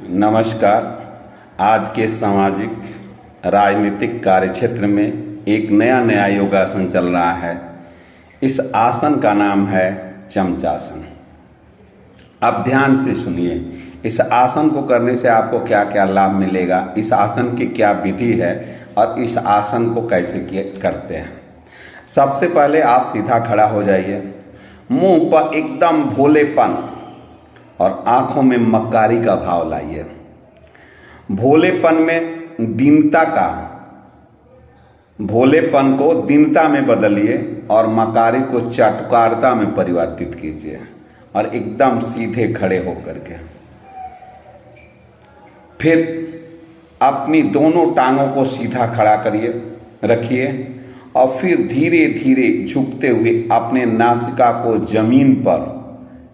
नमस्कार। आज के सामाजिक राजनीतिक कार्यक्षेत्र में एक नया योगासन चल रहा है। इस आसन का नाम है चमचासन। आप ध्यान से सुनिए, इस आसन को करने से आपको क्या क्या लाभ मिलेगा, इस आसन की क्या विधि है और इस आसन को कैसे करते हैं। सबसे पहले आप सीधा खड़ा हो जाइए, मुंह पर एकदम भोलेपन और आंखों में मक्कारी का भाव लाइए। भोलेपन में दीनता का, भोलेपन को दीनता में बदलिए और मक्कारी को चटकारता में परिवर्तित कीजिए और एकदम सीधे खड़े होकर के फिर अपनी दोनों टांगों को सीधा खड़ा करिए, रखिए और फिर धीरे धीरे झुकते हुए अपने नासिका को जमीन पर,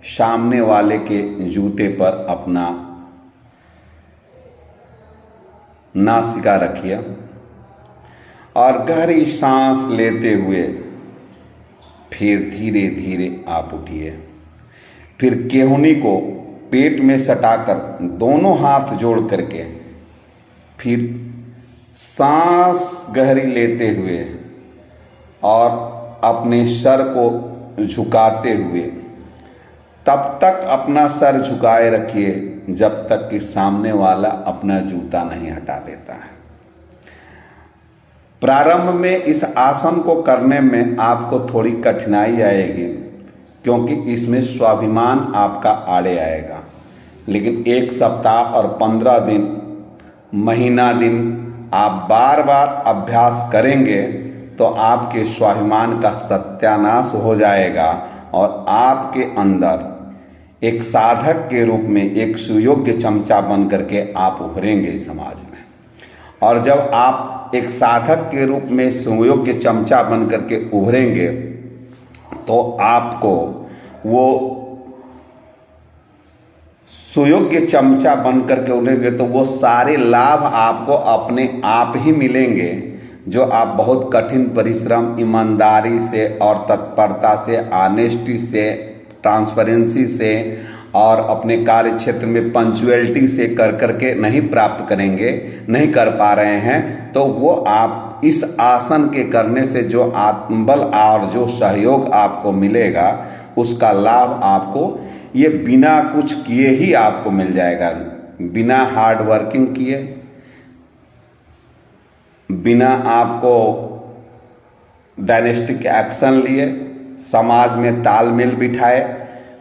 सामने वाले के जूते पर अपना नासिका रखिए और गहरी सांस लेते हुए फिर धीरे धीरे आप उठिए। फिर केहूनी को पेट में सटाकर दोनों हाथ जोड़ करके फिर सांस गहरी लेते हुए और अपने सर को झुकाते हुए तब तक अपना सर झुकाए रखिए जब तक कि सामने वाला अपना जूता नहीं हटा लेता है। प्रारंभ में इस आसन को करने में आपको थोड़ी कठिनाई आएगी क्योंकि इसमें स्वाभिमान आपका आड़े आएगा, लेकिन 1 सप्ताह और 15 दिन, महीना दिन आप बार बार अभ्यास करेंगे तो आपके स्वाभिमान का सत्यानाश हो जाएगा और आपके अंदर एक साधक के रूप में एक सुयोग्य चमचा बन करके आप उभरेंगे समाज में। और जब आप एक साधक के रूप में सुयोग्य चमचा बन करके उभरेंगे तो आपको वो सुयोग्य चमचा बन करके उभरेंगे तो वो सारे लाभ आपको अपने आप ही मिलेंगे जो आप बहुत कठिन परिश्रम, ईमानदारी से और तत्परता से, ऑनेस्टी से, ट्रांसपेरेंसी से और अपने कार्य क्षेत्र में पंचुअलिटी से कर करके नहीं प्राप्त करेंगे, नहीं कर पा रहे हैं, तो वो आप इस आसन के करने से जो आत्मबल और जो सहयोग आपको मिलेगा उसका लाभ आपको ये बिना कुछ किए ही आपको मिल जाएगा। बिना हार्ड वर्किंग किए, बिना आपको डायनेस्टिक एक्शन लिए, समाज में तालमेल बिठाए,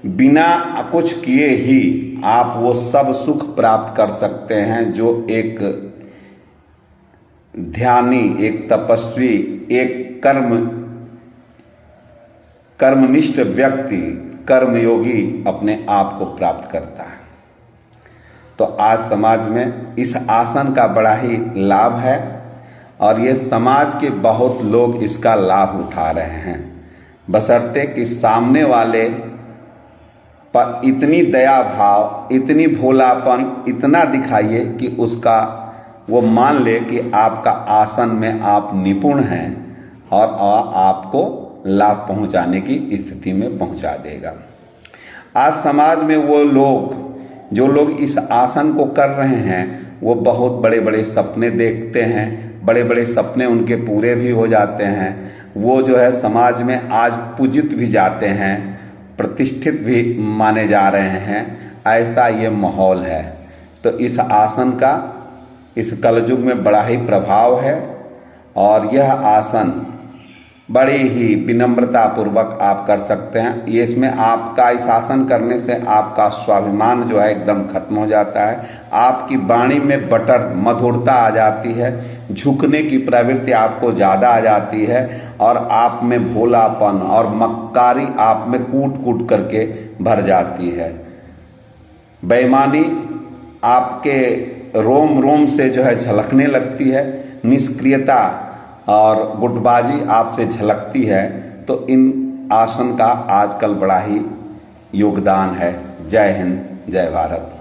बिना कुछ किए ही आप वो सब सुख प्राप्त कर सकते हैं जो एक ध्यानी, एक तपस्वी, एक कर्मनिष्ठ व्यक्ति, कर्मयोगी अपने आप को प्राप्त करता है। तो आज समाज में इस आसन का बड़ा ही लाभ है और ये समाज के बहुत लोग इसका लाभ उठा रहे हैं, बशर्ते कि सामने वाले पर इतनी दया भाव, इतनी भोलापन इतना दिखाइए कि उसका वो मान ले कि आपका आसन में आप निपुण हैं और आपको लाभ पहुंचाने की स्थिति में पहुंचा देगा। आज समाज में वो लोग, जो लोग इस आसन को कर रहे हैं, वो बहुत बड़े बड़े सपने देखते हैं, बड़े बड़े सपने उनके पूरे भी हो जाते हैं। वो जो है समाज में आज पूजित भी जाते हैं, प्रतिष्ठित भी माने जा रहे हैं। ऐसा ये माहौल है। तो इस आसन का इस कलयुग में बड़ा ही प्रभाव है और यह आसन बड़ी ही विनम्रता पूर्वक आप कर सकते हैं। ये इसमें आपका इस आसन करने से आपका स्वाभिमान जो है एकदम खत्म हो जाता है। आपकी वाणी में बटर मधुरता आ जाती है, झुकने की प्रवृत्ति आपको ज़्यादा आ जाती है और आप में भोलापन और मक्कारी आप में कूट कूट करके भर जाती है। बेईमानी आपके रोम रोम से जो है झलकने लगती है, निष्क्रियता और गुटबाजी आपसे झलकती है। तो इन आसन का आजकल बड़ा ही योगदान है। जय हिंद, जय भारत।